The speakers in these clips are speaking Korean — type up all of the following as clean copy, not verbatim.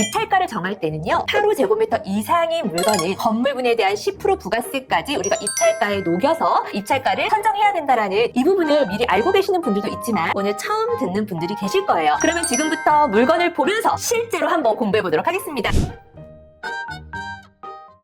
입찰가를 정할 때는요, 8호제곱미터 이상인 물건은 건물분에 대한 10% 부가세까지 우리가 입찰가에 녹여서 입찰가를 선정해야 된다라는 이 부분을 미리 알고 계시는 분들도 있지만 오늘 처음 듣는 분들이 계실 거예요. 그러면 지금부터 물건을 보면서 실제로 한번 공부해 보도록 하겠습니다.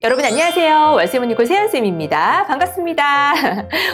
여러분 안녕하세요. 월세문이고 세연쌤입니다. 반갑습니다.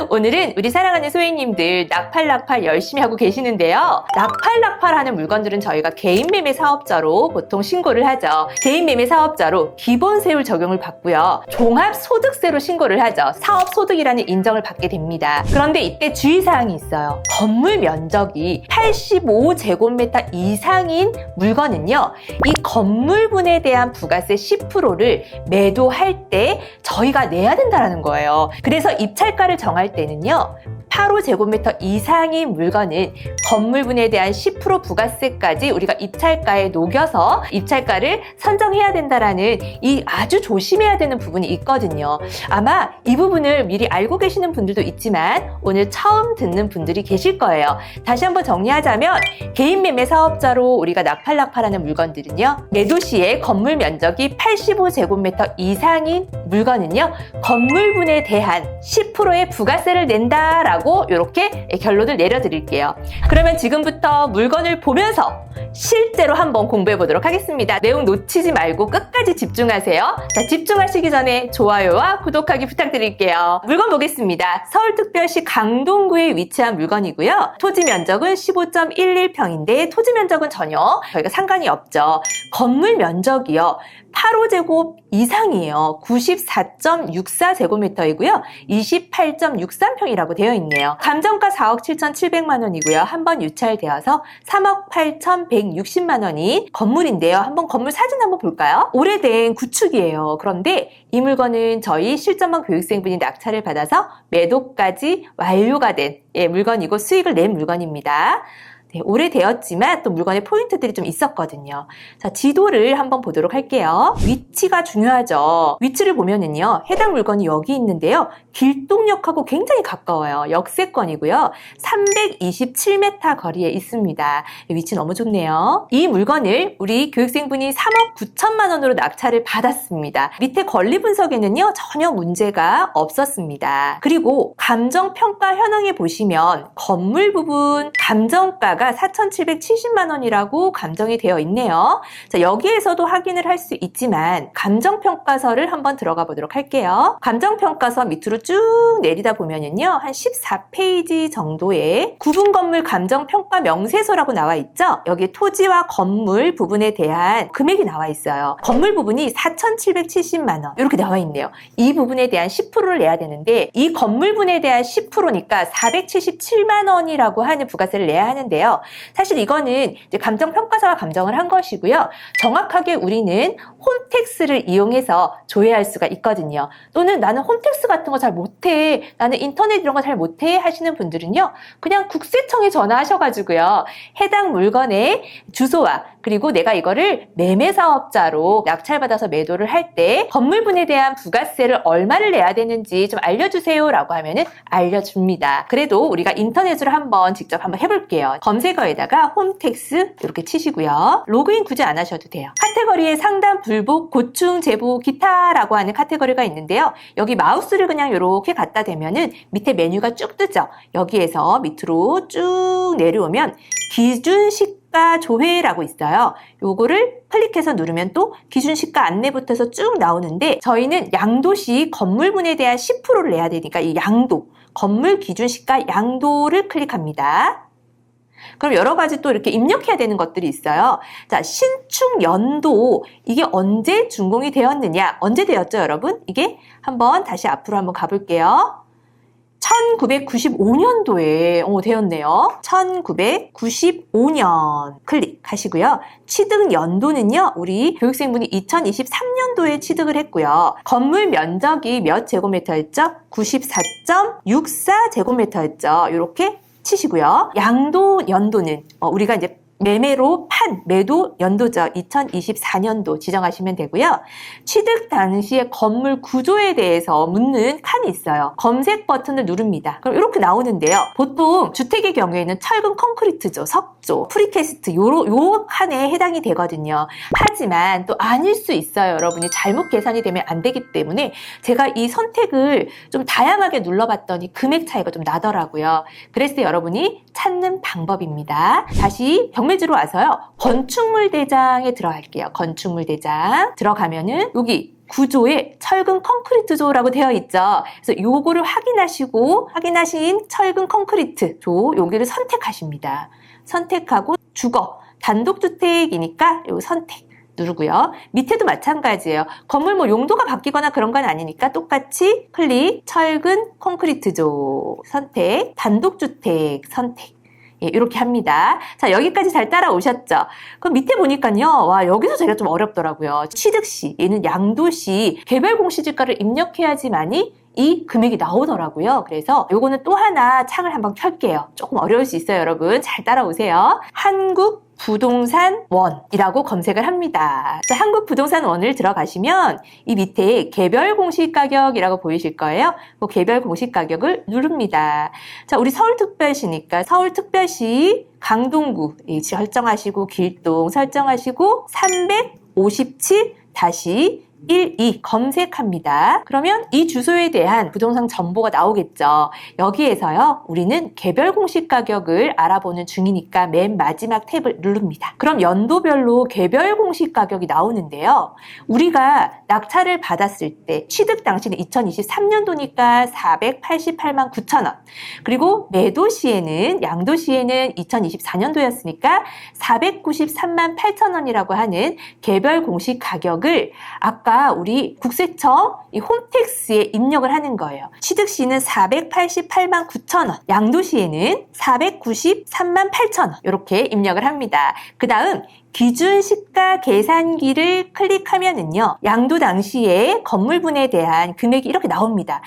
오늘은 우리 사랑하는 소희님들 낙팔 열심히 하고 계시는데요. 낙팔 하는 물건들은 저희가 개인매매 사업자로 보통 신고를 하죠. 개인매매 사업자로 기본세율 적용을 받고요. 종합소득세로 신고를 하죠. 사업소득이라는 인정을 받게 됩니다. 그런데 이때 주의사항이 있어요. 건물 면적이 85제곱미터 이상인 물건은요, 이 건물분에 대한 부가세 10%를 매도할 때 저희가 내야 된다는 거예요. 그래서 입찰가를 정할 때는요, 8호제곱미터 이상인 물건은 건물분에 대한 10% 부가세까지 우리가 입찰가에 녹여서 입찰가를 선정해야 된다라는 이 아주 조심해야 되는 부분이 있거든요. 아마 이 부분을 미리 알고 계시는 분들도 있지만 오늘 처음 듣는 분들이 계실 거예요. 다시 한번 정리하자면 개인매매 사업자로 우리가 낙팔하는 물건들은요, 매도 시에 건물 면적이 85제곱미터 이상인 물건은요, 건물분에 대한 10%의 부가세를 낸다라고 이렇게 결론을 내려드릴게요. 그러면 지금부터 물건을 보면서 실제로 한번 공부해 보도록 하겠습니다. 내용 놓치지 말고 끝까지 집중하세요. 자, 집중하시기 전에 좋아요와 구독하기 부탁드릴게요. 물건 보겠습니다. 서울특별시 강동구에 위치한 물건이고요. 토지 면적은 15.11평인데 토지 면적은 전혀 저희가 상관이 없죠. 건물 면적이요, 8호제곱 이상이에요. 94.64제곱미터이고요. 28.63평이라고 되어 있네요. 감정가 4억 7,700만 원이고요. 한번 유찰되어서 3억 8,160만 원인 건물인데요. 한번 건물 사진 한번 볼까요? 오래된 구축이에요. 그런데 이 물건은 저희 실전반 교육생분이 낙찰을 받아서 매도까지 완료가 된 물건이고 수익을 낸 물건입니다. 네, 오래되었지만 또 물건에 포인트들이 좀 있었거든요. 자, 지도를 한번 보도록 할게요. 위치가 중요하죠. 위치를 보면은요, 해당 물건이 여기 있는데요, 길동역하고 굉장히 가까워요. 역세권이고요. 327m 거리에 있습니다. 위치 너무 좋네요. 이 물건을 우리 교육생분이 3억 9천만 원으로 낙찰을 받았습니다. 밑에 권리 분석에는요, 전혀 문제가 없었습니다. 그리고 감정평가 현황에 보시면 건물 부분 감정가가 4,770만 원이라고 감정이 되어 있네요. 자, 여기에서도 확인을 할 수 있지만 감정평가서를 한번 들어가 보도록 할게요. 감정평가서 밑으로 쭉 내리다 보면은요, 한 14페이지 정도의 구분건물 감정평가 명세서라고 나와 있죠. 여기 토지와 건물 부분에 대한 금액이 나와 있어요. 건물 부분이 4,770만 원 이렇게 나와 있네요. 이 부분에 대한 10%를 내야 되는데 이 건물분에 대한 10%니까 477만 원이라고 하는 부가세를 내야 하는데요. 사실 이거는 이제 감정평가서가 감정을 한 것이고요. 정확하게 우리는 홈택스를 이용해서 조회할 수가 있거든요. 또는 나는 홈택스 같은 거 잘 못해, 나는 인터넷 이런 거 잘 못해 하시는 분들은요, 그냥 국세청에 전화하셔가지고요, 해당 물건의 주소와 그리고 내가 이거를 매매사업자로 낙찰받아서 매도를 할 때 건물분에 대한 부가세를 얼마를 내야 되는지 좀 알려주세요 라고 하면은 알려줍니다. 그래도 우리가 인터넷으로 직접 한번 해볼게요. 검색어에다가 홈택스 이렇게 치시고요. 로그인 굳이 안 하셔도 돼요. 카테고리에 상단, 불복, 고충, 제보, 기타라고 하는 카테고리가 있는데요. 여기 마우스를 그냥 이렇게 갖다 대면은 밑에 메뉴가 쭉 뜨죠. 여기에서 밑으로 쭉 내려오면 기준시가 조회라고 있어요. 요거를 클릭해서 누르면 또 기준시가 안내부터 해서 쭉 나오는데 저희는 양도시 건물분에 대한 10%를 내야 되니까 이 양도, 건물 기준시가 양도를 클릭합니다. 그럼 여러 가지 또 이렇게 입력해야 되는 것들이 있어요. 자, 신축 연도, 이게 언제 준공이 되었느냐, 언제 되었죠, 여러분? 이게 한번 다시 앞으로 한번 가볼게요. 1995년도에 되었네요. 1995년 클릭하시고요. 취득 연도는요, 우리 교육생분이 2023년도에 취득을 했고요. 건물 면적이 몇 제곱미터였죠? 94.64제곱미터였죠. 이렇게 치시고요. 양도 연도는 우리가 이제 매매로 판 매도 연도죠. 2024년도 지정하시면 되고요. 취득 당시의 건물 구조에 대해서 묻는 칸이 있어요. 검색 버튼을 누릅니다. 그럼 이렇게 나오는데요. 보통 주택의 경우에는 철근 콘크리트조, 석조, 프리캐스트 요 칸에 해당이 되거든요. 하지만 또 아닐 수 있어요. 여러분이 잘못 계산이 되면 안 되기 때문에 제가 이 선택을 좀 다양하게 눌러봤더니 금액 차이가 좀 나더라고요. 그래서 여러분이 찾는 방법입니다. 다시 경매지로 와서요. 건축물 대장에 들어갈게요. 건축물 대장 들어가면은 여기 구조에 철근 콘크리트조라고 되어 있죠. 그래서 요거를 확인하신 철근 콘크리트 조 여기를 선택하십니다. 선택하고 주거 단독주택이니까 요 선택 누르고요. 밑에도 마찬가지예요. 건물 뭐 용도가 바뀌거나 그런 건 아니니까 똑같이 클릭, 철근 콘크리트조 선택, 단독주택 선택. 예, 이렇게 합니다. 자, 여기까지 잘 따라오셨죠? 그럼 밑에 보니까요. 와, 여기서 제가 좀 어렵더라고요. 취득시, 얘는 양도시 개별 공시지가를 입력해야지만이 이 금액이 나오더라고요. 그래서 요거는 또 하나 창을 한번 켤게요. 조금 어려울 수 있어요, 여러분. 잘 따라오세요. 한국부동산원이라고 검색을 합니다. 자, 한국부동산원을 들어가시면 이 밑에 개별 공시가격이라고 보이실 거예요. 그 개별 공시가격을 누릅니다. 자, 우리 서울특별시니까 서울특별시 강동구 설정하시고 길동 설정하시고 357-12 검색합니다. 그러면 이 주소에 대한 부동산 정보가 나오겠죠. 여기에서요, 우리는 개별 공시 가격을 알아보는 중이니까 맨 마지막 탭을 누릅니다. 그럼 연도별로 개별 공시 가격이 나오는데요. 우리가 낙찰을 받았을 때 취득 당시는 2023년도니까 488만 9천 원. 그리고 매도 시에는 양도 시에는 2024년도였으니까 493만 8천 원이라고 하는 개별 공시 가격을 아까 우리 국세청 이 홈택스에 입력을 하는 거예요. 취득 시는 488만 9천 원, 양도 시에는 493만 8천 원 이렇게 입력을 합니다. 그 다음 기준 시가 계산기를 클릭하면은요, 양도 당시에 건물분에 대한 금액이 이렇게 나옵니다.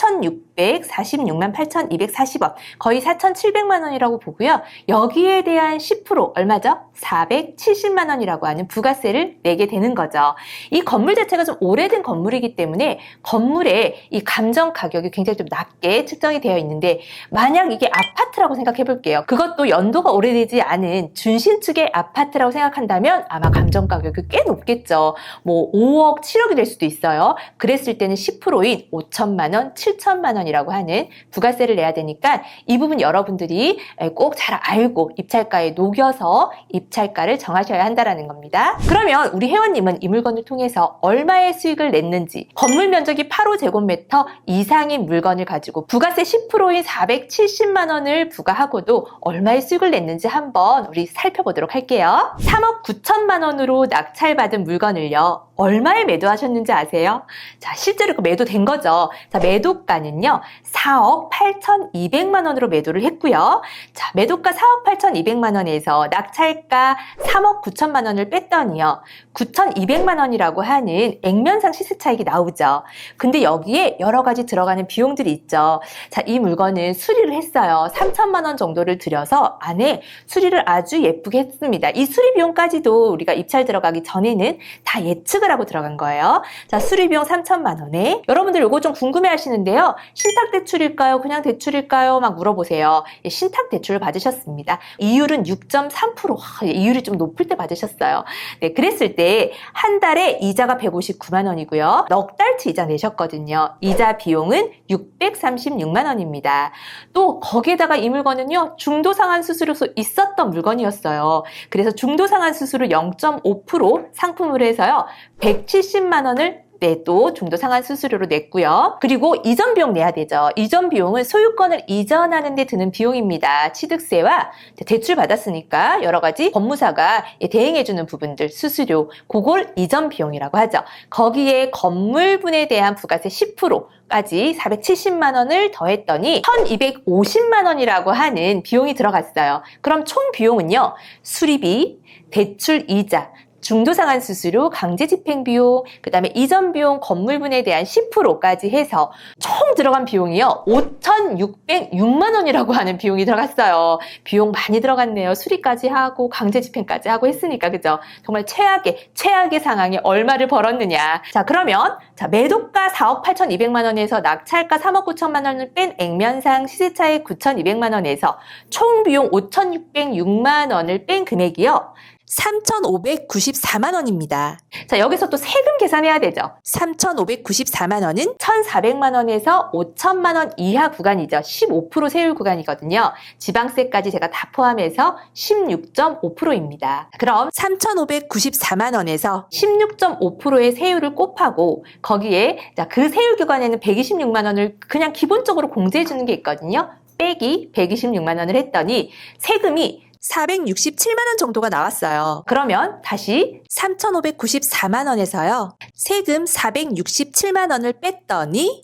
4,646만 8,240원, 거의 4,700만 원이라고 보고요. 여기에 대한 10% 얼마죠? 470만 원이라고 하는 부가세를 내게 되는 거죠. 이 건물 자체가 좀 오래된 건물이기 때문에 건물의 이 감정 가격이 굉장히 좀 낮게 측정이 되어 있는데, 만약 이게 아파트라고 생각해 볼게요. 그것도 연도가 오래되지 않은 준신축의 아파트라고 생각한다면 아마 감정 가격이 꽤 높겠죠. 뭐 5억, 7억이 될 수도 있어요. 그랬을 때는 10%인 5천만 원, 7천만 원이라고 하는 부가세를 내야 되니까 이 부분 여러분들이 꼭 잘 알고 입찰가에 녹여서 입찰가를 정하셔야 한다는 겁니다. 그러면 우리 회원님은 이 물건을 통해서 얼마의 수익을 냈는지, 건물 면적이 8호제곱미터 이상인 물건을 가지고 부가세 10%인 470만 원을 부과하고도 얼마의 수익을 냈는지 한번 우리 살펴보도록 할게요. 3억 9천만 원으로 낙찰받은 물건을요, 얼마에 매도하셨는지 아세요? 자, 실제로 그 매도된 거죠. 자, 매도가는요, 4억 8,200만 원으로 매도를 했고요. 자, 매도가 4억 8,200만 원에서 낙찰가 3억 9천만 원을 뺐더니요, 9,200만 원이라고 하는 액면상 시세 차익이 나오죠. 근데 여기에 여러 가지 들어가는 비용들이 있죠. 자, 이 물건은 수리를 했어요. 3천만 원 정도를 들여서 안에 수리를 아주 예쁘게 했습니다. 이 수리 비용까지도 우리가 입찰 들어가기 전에는 다 예측을 하고 들어간 거예요. 자, 수리 비용 3천만 원에 여러분들 이거 좀 궁금해 하시는데요. 신탁 대출일까요? 그냥 대출일까요? 막 물어보세요. 예, 신탁 대출을 받으셨습니다. 이율은 6.3%. 이율이 좀 높을 때 받으셨어요. 네, 그랬을 때 한 달에 이자가 159만 원이고요. 넉 달치 이자 내셨거든요. 이자 비용은 636만 원입니다. 또 거기에다가 이 물건은요, 중도상환 수수료도 있었던 물건이었어요. 그래서 중도상환 수수료 0.5% 상품으로 해서요, 170만 원을 또 중도상환 수수료로 냈고요. 그리고 이전 비용 내야 되죠. 이전 비용은 소유권을 이전하는 데 드는 비용입니다. 취득세와 대출 받았으니까 여러 가지 법무사가 대행해주는 부분들, 수수료, 그걸 이전 비용이라고 하죠. 거기에 건물분에 대한 부가세 10%까지 470만 원을 더했더니 1,250만 원이라고 하는 비용이 들어갔어요. 그럼 총 비용은요, 수리비, 대출 이자, 중도상환 수수료, 강제 집행 비용, 그 다음에 이전 비용, 건물분에 대한 10%까지 해서 총 들어간 비용이요. 5,606만 원이라고 하는 비용이 들어갔어요. 비용 많이 들어갔네요. 수리까지 하고 강제 집행까지 하고 했으니까 그죠? 정말 최악의 상황에 얼마를 벌었느냐. 자, 그러면 매도가 4억 8,200만 원에서 낙찰가 3억 9천만 원을 뺀 액면상 시세차익 9,200만 원에서 총 비용 5,606만 원을 뺀 금액이요. 3,594만 원입니다. 자, 여기서 또 세금 계산해야 되죠. 3,594만 원은 1,400만 원에서 5천만 원 이하 구간이죠. 15% 세율 구간이거든요. 지방세까지 제가 다 포함해서 16.5%입니다. 그럼 3,594만 원에서 16.5%의 세율을 곱하고 거기에 그 세율 구간에는 126만 원을 그냥 기본적으로 공제해 주는 게 있거든요. 빼기 126만 원을 했더니 세금이 467만 원 정도가 나왔어요. 그러면 다시 3,594만 원에서요. 세금 467만 원을 뺐더니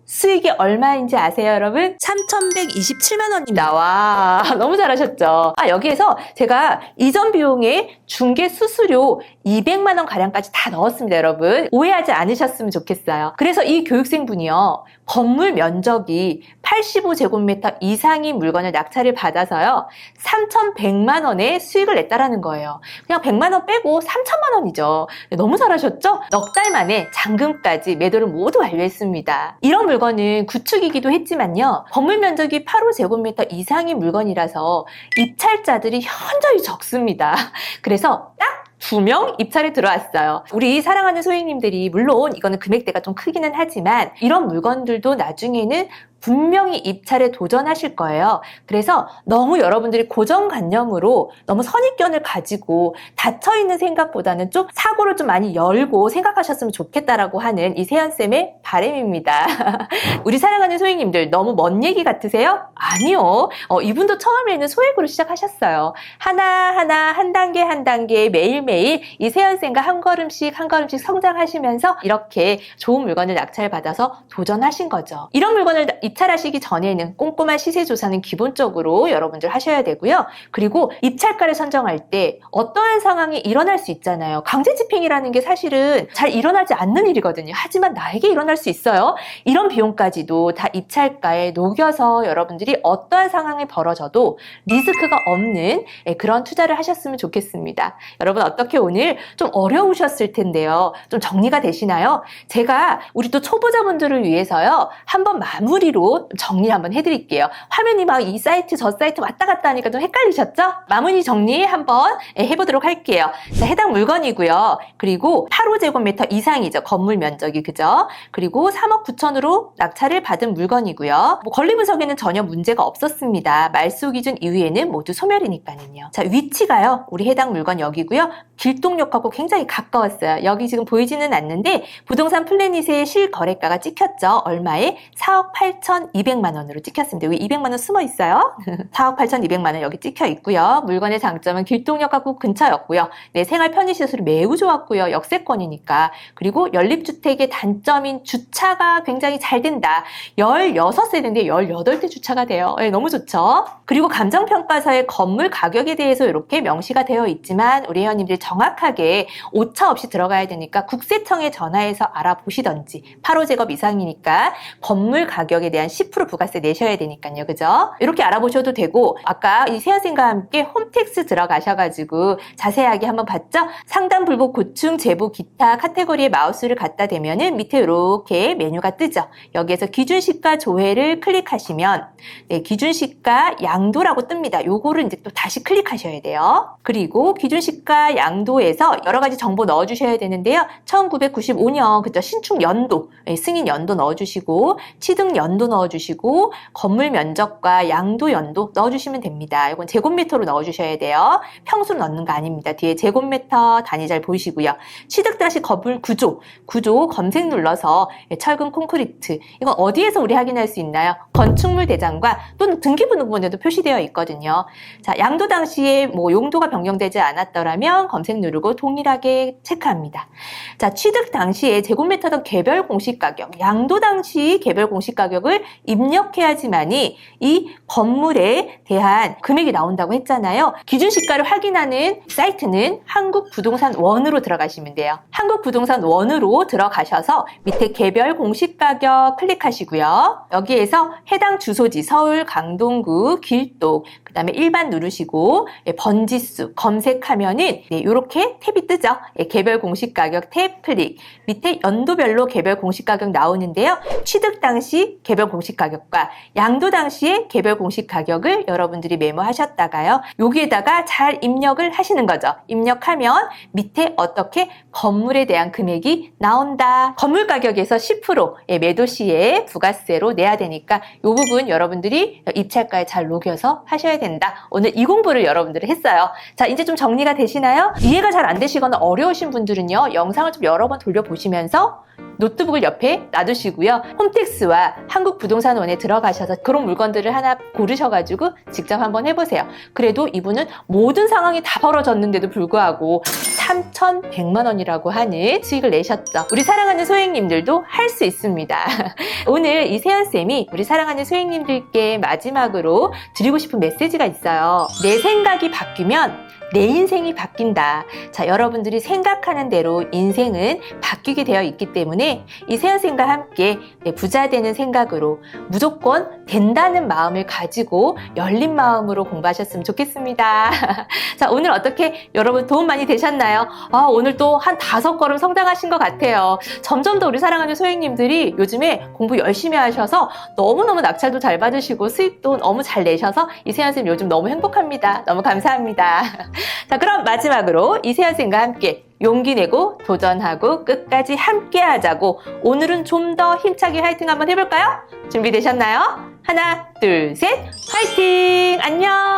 수익이 얼마인지 아세요, 여러분? 3,127만 원입니다. 와, 너무 잘하셨죠? 여기에서 제가 이전 비용에 중개 수수료 200만 원 가량까지 다 넣었습니다, 여러분. 오해하지 않으셨으면 좋겠어요. 그래서 이 교육생분이요. 건물 면적이 85제곱미터 이상인 물건을 낙찰을 받아서요. 3,100만 원의 수익을 냈다라는 거예요. 그냥 100만 원 빼고 3천만 원이죠. 너무 잘하셨죠? 넉 달 만에 잔금까지 매도를 모두 완료했습니다. 이런 물건은 구축이기도 했지만요. 건물 면적이 85제곱미터 이상인 물건이라서 입찰자들이 현저히 적습니다. 그래서 딱 2명 입찰이 들어왔어요. 우리 사랑하는 소액님들이 물론 이거는 금액대가 좀 크기는 하지만 이런 물건들도 나중에는 분명히 입찰에 도전하실 거예요. 그래서 너무 여러분들이 고정관념으로 너무 선입견을 가지고 닫혀있는 생각보다는 좀 사고를 좀 많이 열고 생각하셨으면 좋겠다라고 하는 이 세연쌤의 바람입니다. 우리 사랑하는 소액님들 너무 먼 얘기 같으세요? 아니요. 이분도 처음에는 소액으로 시작하셨어요. 하나하나 한 단계 매일매일 이 세연쌤과 한 걸음씩 성장하시면서 이렇게 좋은 물건을 낙찰받아서 도전하신 거죠. 이런 물건을 입찰하시기 전에는 꼼꼼한 시세 조사는 기본적으로 여러분들 하셔야 되고요. 그리고 입찰가를 선정할 때 어떠한 상황이 일어날 수 있잖아요. 강제 집행이라는 게 사실은 잘 일어나지 않는 일이거든요. 하지만 나에게 일어날 수 있어요. 이런 비용까지도 다 입찰가에 녹여서 여러분들이 어떠한 상황이 벌어져도 리스크가 없는 그런 투자를 하셨으면 좋겠습니다. 여러분 어떻게 오늘 좀 어려우셨을 텐데요. 좀 정리가 되시나요? 제가 우리 또 초보자분들을 위해서요. 한번 마무리로 정리 한번 해드릴게요. 화면이 막 이 사이트 저 사이트 왔다 갔다 하니까 좀 헷갈리셨죠? 마무리 정리 한번 해보도록 할게요. 자, 해당 물건이고요. 그리고 85제곱미터 이상이죠. 건물 면적이 그죠? 그리고 3억 9천으로 낙찰을 받은 물건이고요. 권리분석에는 전혀 문제가 없었습니다. 말소 기준 이후에는 모두 소멸이니까는요. 자, 위치가요. 우리 해당 물건 여기고요. 길동역하고 굉장히 가까웠어요. 여기 지금 보이지는 않는데 부동산 플래닛의 실거래가가 찍혔죠. 얼마에? 4억 8,200만 원으로 찍혔습니다. 여기 200만 원 숨어 있어요. 4억 8,200만 원 여기 찍혀 있고요. 물건의 장점은 길동역하고 근처였고요. 네, 생활 편의시설이 매우 좋았고요. 역세권이니까. 그리고 연립주택의 단점인 주차가 굉장히 잘 된다. 16세대인데 18대 주차가 돼요. 네, 너무 좋죠. 그리고 감정평가서의 건물 가격에 대해서 이렇게 명시가 되어 있지만 우리 회원님들이 정확하게 오차 없이 들어가야 되니까 국세청에 전화해서 알아보시던지 8호제곱 이상이니까 건물 가격에 대한 10% 부가세 내셔야 되니까요. 그죠? 이렇게 알아보셔도 되고 아까 이 세연쌤과 함께 홈택스 들어가셔가지고 자세하게 한번 봤죠? 상담, 불복, 고충, 제보, 기타 카테고리에 마우스를 갖다 대면은 밑에 이렇게 메뉴가 뜨죠. 여기에서 기준시가 조회를 클릭하시면 네, 기준시가 양도라고 뜹니다. 요거를 이제 또 다시 클릭하셔야 돼요. 그리고 기준시가 양도에서 여러 가지 정보 넣어주셔야 되는데요. 1995년 그죠? 신축 연도, 승인 연도 넣어주시고 취득 연도 넣어주시고 건물 면적과 양도 연도 넣어주시면 됩니다. 이건 제곱미터로 넣어주셔야 돼요. 평수로 넣는 거 아닙니다. 뒤에 제곱미터 단위 잘 보이시고요. 취득 당시 건물 구조 검색 눌러서 철근 콘크리트 이건 어디에서 우리 확인할 수 있나요? 건축물 대장과 또는 등기부 부분에도 표시되어 있거든요. 자, 양도 당시에 용도가 변경되지 않았더라면 검색 누르고 동일하게 체크합니다. 자, 취득 당시에 제곱미터당 개별 공시가격, 양도 당시 개별 공시가격은 가격을 입력해야지만이 이 건물에 대한 금액이 나온다고 했잖아요. 기준시가를 확인하는 사이트는 한국부동산원으로 들어가시면 돼요. 한국부동산원으로 들어가셔서 밑에 개별 공시가격 클릭하시고요. 여기에서 해당 주소지 서울, 강동구, 길동, 그 다음에 일반 누르시고 번지수 검색하면은 이렇게 탭이 뜨죠. 개별 공시가격 탭 클릭. 밑에 연도별로 개별 공시가격 나오는데요. 취득 당시 개별 공시가격과 양도 당시의 개별 공시가격을 여러분들이 메모하셨다가요. 여기에다가 잘 입력을 하시는 거죠. 입력하면 밑에 어떻게 건물에 대한 금액이 나온다. 건물 가격에서 10% 매도 시에 부가세로 내야 되니까 이 부분 여러분들이 입찰가에 잘 녹여서 하셔야 된다. 오늘 이 공부를 여러분들이 했어요. 자, 이제 좀 정리가 되시나요? 이해가 잘 안 되시거나 어려우신 분들은요, 영상을 좀 여러 번 돌려보시면서 노트북을 옆에 놔두시고요. 홈택스와 한국부동산원에 들어가셔서 그런 물건들을 하나 고르셔가지고 직접 한번 해보세요. 그래도 이분은 모든 상황이 다 벌어졌는데도 불구하고 3,100만 원이라고 하는 수익을 내셨죠. 우리 사랑하는 소행님들도 할 수 있습니다. 오늘 이 세연쌤이 우리 사랑하는 소행님들께 마지막으로 드리고 싶은 메시지가 있어요. 내 생각이 바뀌면 내 인생이 바뀐다. 자, 여러분들이 생각하는 대로 인생은 바뀌게 되어 있기 때문에 이 세연쌤과 함께 부자 되는 생각으로 무조건 된다는 마음을 가지고 열린 마음으로 공부하셨으면 좋겠습니다. 자, 오늘 어떻게 여러분 도움 많이 되셨나요? 오늘 또 한 5걸음 성장하신 것 같아요. 점점 더 우리 사랑하는 소행님들이 요즘에 공부 열심히 하셔서 너무너무 낙찰도 잘 받으시고 수익도 너무 잘 내셔서 이 세연쌤 요즘 너무 행복합니다. 너무 감사합니다. 자, 그럼 마지막으로 이세연쌤과 함께 용기 내고 도전하고 끝까지 함께 하자고 오늘은 좀 더 힘차게 화이팅 한번 해볼까요? 준비되셨나요? 하나, 둘, 셋, 화이팅! 안녕!